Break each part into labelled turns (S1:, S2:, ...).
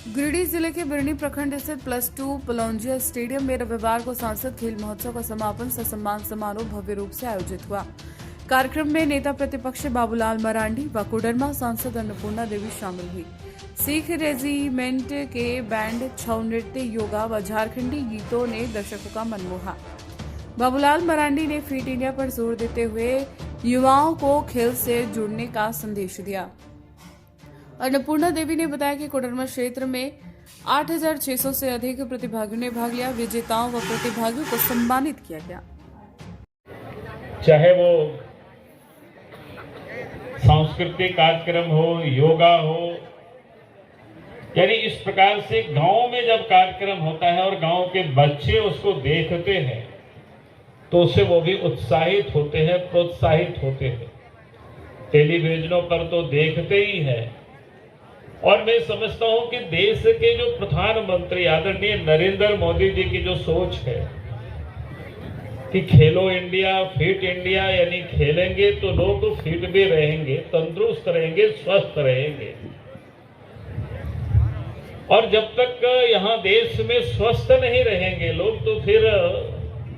S1: गिरिडीह जिले के बिरनी प्रखंड स्थित +2 पलौंजिया स्टेडियम में रविवार को सांसद खेल महोत्सव का समापन ससम्मान समारोह भव्य रूप से आयोजित हुआ। कार्यक्रम में नेता प्रतिपक्ष बाबूलाल मरांडी व कोडरमा सांसद अन्नपूर्णा देवी शामिल हुई। सिख रेजिमेंट के बैंड, छऊ नृत्य, योगा व झारखंडी गीतों ने दर्शकों का मन मोहा। बाबूलाल मरांडी ने फिट इंडिया पर जोर देते हुए युवाओं को खेल से जुड़ने का संदेश दिया। अन्नपूर्णा देवी ने बताया कि कोडरमा क्षेत्र में 8,600 से अधिक प्रतिभागियों ने भाग लिया। विजेताओं व प्रतिभागियों को सम्मानित किया गया।
S2: चाहे वो सांस्कृतिक कार्यक्रम हो, योगा हो, यानी इस प्रकार से गांव में जब कार्यक्रम होता है और गांव के बच्चे उसको देखते हैं तो उससे वो भी उत्साहित होते हैं, प्रोत्साहित होते हैं। टेलीविजनों पर तो देखते ही हैं। और मैं समझता हूं कि देश के जो प्रधानमंत्री आदरणीय नरेंद्र मोदी जी की जो सोच है कि खेलो इंडिया, फिट इंडिया, यानी खेलेंगे तो लोग फिट भी रहेंगे, तंदुरुस्त रहेंगे, स्वस्थ रहेंगे। और जब तक यहाँ देश में स्वस्थ नहीं रहेंगे लोग तो फिर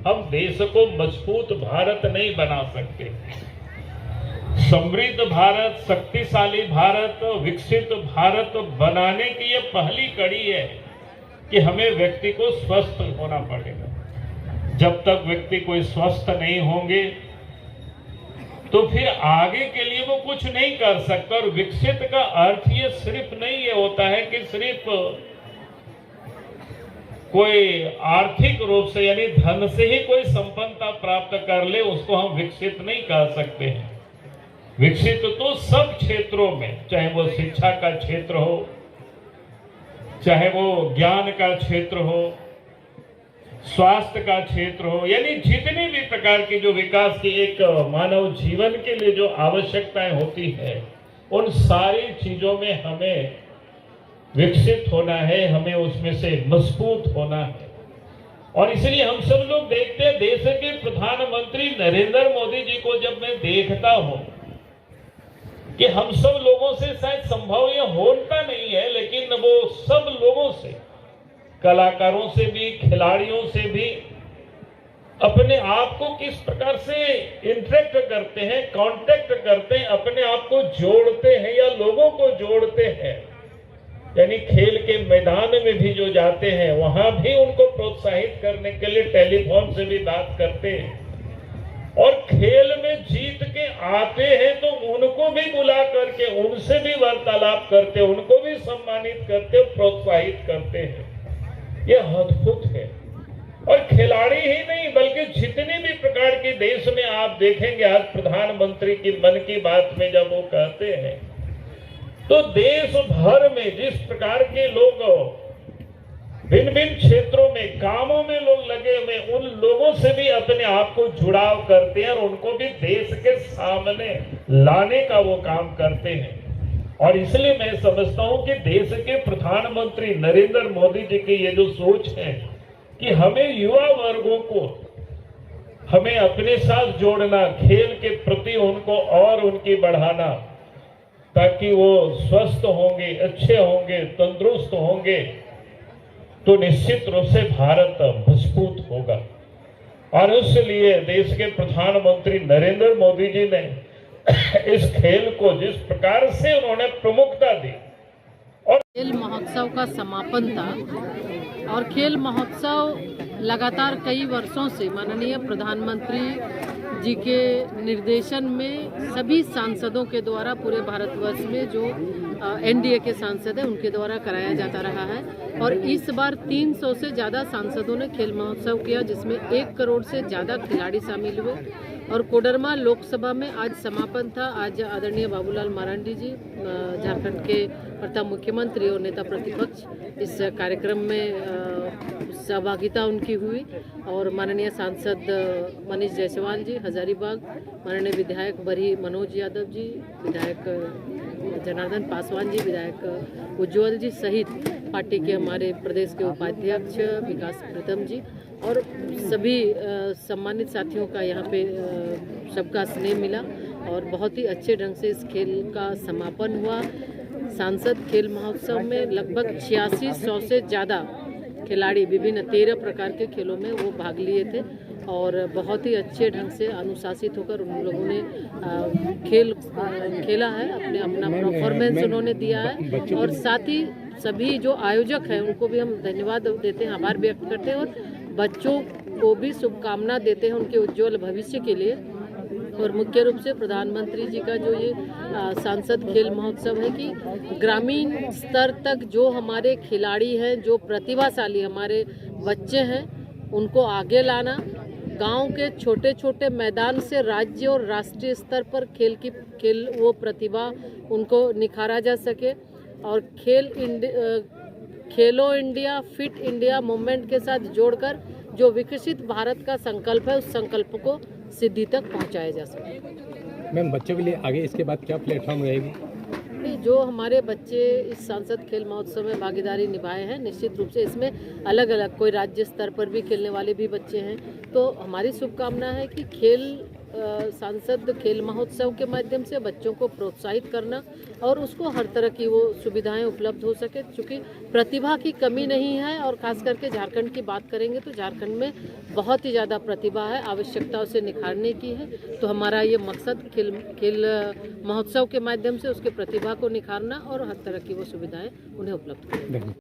S2: हम देश को मजबूत भारत नहीं बना सकते। समृद्ध भारत, शक्तिशाली भारत, विकसित भारत बनाने की यह पहली कड़ी है कि हमें व्यक्ति को स्वस्थ होना पड़ेगा। जब तक व्यक्ति कोई स्वस्थ नहीं होंगे तो फिर आगे के लिए वो कुछ नहीं कर सकता। और विकसित का अर्थ ये सिर्फ नहीं ये होता है कि सिर्फ कोई आर्थिक रूप से यानी धन से ही कोई संपन्नता प्राप्त कर ले, उसको हम विकसित नहीं कह सकते हैं। विकसित तो सब क्षेत्रों में, चाहे वो शिक्षा का क्षेत्र हो, चाहे वो ज्ञान का क्षेत्र हो, स्वास्थ्य का क्षेत्र हो, यानी जितनी भी प्रकार की जो विकास की एक मानव जीवन के लिए जो आवश्यकताएं होती है, उन सारी चीजों में हमें विकसित होना है, हमें उसमें से मजबूत होना है। और इसलिए हम सब लोग देखते हैं, देश के प्रधानमंत्री नरेंद्र मोदी जी को जब मैं देखता हूं कि हम सब लोगों से शायद संभव यह होता नहीं है, लेकिन वो सब लोगों से, कलाकारों से भी, खिलाड़ियों से भी अपने आप को किस प्रकार से इंटरेक्ट करते हैं, कांटेक्ट करते हैं, अपने आप को जोड़ते हैं या लोगों को जोड़ते हैं। यानी खेल के मैदान में भी जो जाते हैं वहां भी उनको प्रोत्साहित करने के लिए टेलीफोन से भी बात करते हैं। और खेल में जीत के आते हैं तो उनको भी बुला करके उनसे भी वार्तालाप करते, उनको भी सम्मानित करते, प्रोत्साहित करते हैं। यह अद्भुत है। और खिलाड़ी ही नहीं बल्कि जितनी भी प्रकार के देश में आप देखेंगे, आज प्रधानमंत्री की मन की बात में जब वो कहते हैं तो देश भर में जिस प्रकार के लोग भिन्न भिन्न क्षेत्रों में कामों में लोग लगे हुए, उन लोगों से भी अपने आप को जुड़ाव करते हैं और उनको भी देश के सामने लाने का वो काम करते हैं। और इसलिए मैं समझता हूं कि देश के प्रधानमंत्री नरेंद्र मोदी जी की ये जो सोच है कि हमें युवा वर्गों को हमें अपने साथ जोड़ना, खेल के प्रति उनको और उनकी बढ़ाना, ताकि वो स्वस्थ होंगे, अच्छे होंगे, तंदुरुस्त होंगे तो निश्चित रूप से भारत मजबूत होगा। और इसलिए देश के प्रधानमंत्री नरेंद्र मोदी जी ने इस खेल को जिस प्रकार से उन्होंने प्रमुखता दी और
S3: खेल महोत्सव का समापन था। और खेल महोत्सव लगातार कई वर्षों से माननीय प्रधानमंत्री जी के निर्देशन में सभी सांसदों के द्वारा पूरे भारतवर्ष में जो एनडीए के सांसद हैं उनके द्वारा कराया जाता रहा है। और इस बार 300 से ज़्यादा सांसदों ने खेल महोत्सव किया, जिसमें 1 करोड़ से ज़्यादा खिलाड़ी शामिल हुए। और कोडरमा लोकसभा में आज समापन था। आज आदरणीय बाबूलाल मरांडी जी, झारखंड के प्रथम मुख्यमंत्री और नेता प्रतिपक्ष, इस कार्यक्रम में सहभागिता उनकी हुई। और माननीय सांसद मनीष जायसवाल जी हजारीबाग, माननीय विधायक बरी मनोज यादव जी, विधायक जनार्दन पासवान जी, विधायक उज्ज्वल जी सहित पार्टी के हमारे प्रदेश के उपाध्यक्ष विकास प्रीतम जी और सभी सम्मानित साथियों का यहाँ पे सबका स्नेह मिला और बहुत ही अच्छे ढंग से इस खेल का समापन हुआ। सांसद खेल महोत्सव में लगभग 8600 से ज़्यादा खिलाड़ी विभिन्न 13 प्रकार के खेलों में वो भाग लिए थे और बहुत ही अच्छे ढंग से अनुशासित होकर उन लोगों ने खेला है, अपना परफॉर्मेंस उन्होंने दिया है। और साथ ही सभी जो आयोजक हैं उनको भी हम धन्यवाद देते हैं, आभार व्यक्त करते हैं और बच्चों को भी शुभकामना देते हैं उनके उज्जवल भविष्य के लिए। और मुख्य रूप से प्रधानमंत्री जी का जो ये सांसद खेल महोत्सव है कि ग्रामीण स्तर तक जो हमारे खिलाड़ी हैं, जो प्रतिभाशाली हमारे बच्चे हैं, उनको आगे लाना, गांव के छोटे छोटे मैदान से राज्य और राष्ट्रीय स्तर पर खेल वो प्रतिभा उनको निखारा जा सके और खेलो इंडिया फिट इंडिया मूवमेंट के साथ जोड़कर जो विकसित भारत का संकल्प है उस संकल्प को सिद्धि तक पहुंचाया जा सके।
S4: मैम, बच्चों के लिए आगे इसके बाद क्या प्लेटफॉर्म रहेगी?
S3: जो हमारे बच्चे इस सांसद खेल महोत्सव में भागीदारी निभाए हैं, निश्चित रूप से इसमें अलग अलग कोई राज्य स्तर पर भी खेलने वाले भी बच्चे हैं, तो हमारी शुभकामना है कि सांसद खेल महोत्सव के माध्यम से बच्चों को प्रोत्साहित करना और उसको हर तरह की वो सुविधाएं उपलब्ध हो सके, क्योंकि प्रतिभा की कमी नहीं है। और खास करके झारखंड की बात करेंगे तो झारखंड में बहुत ही ज़्यादा प्रतिभा है, आवश्यकता उसे निखारने की है। तो हमारा ये मकसद खेल महोत्सव के माध्यम से उसके प्रतिभा को निखारना और हर तरह की वो सुविधाएं उन्हें उपलब्ध करना।